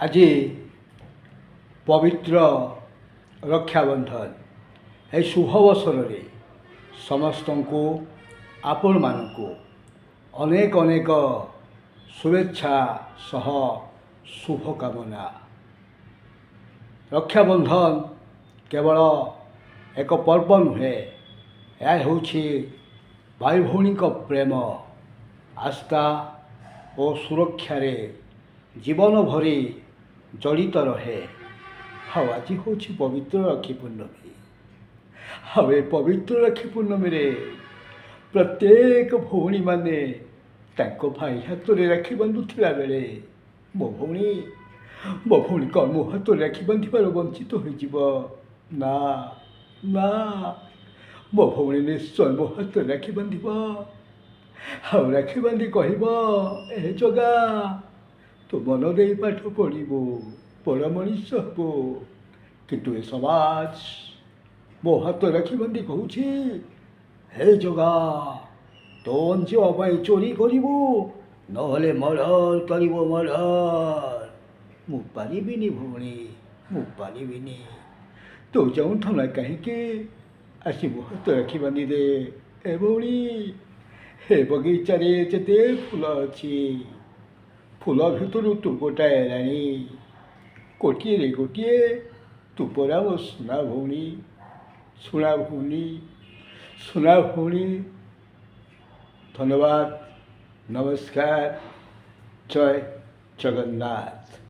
ଆଜି ପବିତ୍ର ରକ୍ଷାବନ୍ଧନ ଏହି ଶୁଭ ଅବସରରେ ସମସ୍ତଙ୍କୁ ଆପଣମାନଙ୍କୁ ଅନେକ ଅନେକ ଶୁଭେଚ୍ଛା ସହ ଶୁଭକାମନା। ରକ୍ଷାବନ୍ଧନ କେବଳ ଏକ ପର୍ବ ନୁହେଁ, ଏହା ହେଉଛି ଭାଇ ଭଉଣୀଙ୍କ ପ୍ରେମ, ଆସ୍ଥା ଓ ସୁରକ୍ଷାରେ ଜୀବନ ଭରି ଜଡ଼ିତ ରହେ। ଆଉ ଆଜି ହେଉଛି ପବିତ୍ର ରାକ୍ଷୀ ପୂର୍ଣ୍ଣମୀ। ଆଉ ଏ ପବିତ୍ର ରାକ୍ଷୀ ପୂର୍ଣ୍ଣମୀରେ ପ୍ରତ୍ୟେକ ଭଉଣୀମାନେ ତାଙ୍କ ଭାଇ ହାତରେ ରାକ୍ଷୀ ବାନ୍ଧୁଥିଲା ବେଳେ ମୋ ଭଉଣୀ କ'ଣ ମୋ ହାତରେ ରାକ୍ଷୀ ବାନ୍ଧିବାରୁ ବଞ୍ଚିତ ହୋଇଯିବ? ନା ନା, ମୋ ଭଉଣୀ ନିଶ୍ଚୟ ମୋ ହାତରେ ରାକ୍ଷୀ ବାନ୍ଧିବ। ଆଉ ରାକ୍ଷୀ ବାନ୍ଧି କହିବ, ଏ ଜଗା ତୁ ମନ ଦେଇ ପାଠ ପଢ଼ିବୁ, ବଡ଼ ମଣିଷ ହବୁ। କିନ୍ତୁ ଏ ସମାଜ ମୋ ହାତ ରାକ୍ଷୀ ବାନ୍ଧି କହୁଛି, ହେ ଜଗା ତୋ ଅଞ୍ଜିବା ପାଇଁ ଚୋରି କରିବୁ, ନହେଲେ ମର୍ଡର କରିବ, ମର୍ଡର। ମୁଁ ପାରିବିନି ଭଉଣୀ, ମୁଁ ପାରିବିନି। ତୁ ଯାଉଁଥାଉ ନା କାହିଁକି, ଆସି ମୋ ହାତ ରାକ୍ଷୀ ବାନ୍ଧିଦେ। ଏ ଭଉଣୀ, ହେ ବଗିଚାରେ ଯେତେ ଫୁଲ ଅଛି, ଫୁଲ ଭିତରୁ ତୁ ଗୋଟାଏ ରାଣୀ, ଗୋଟିଏରେ ଗୋଟିଏ ତୁ ପରା ମୋ ସୁନା ଭଉଣୀ, ସୁନା ଭଉଣୀ, ସୁନା ଭଉଣୀ। ଧନ୍ୟବାଦ, ନମସ୍କାର, ଜୟ ଜଗନ୍ନାଥ।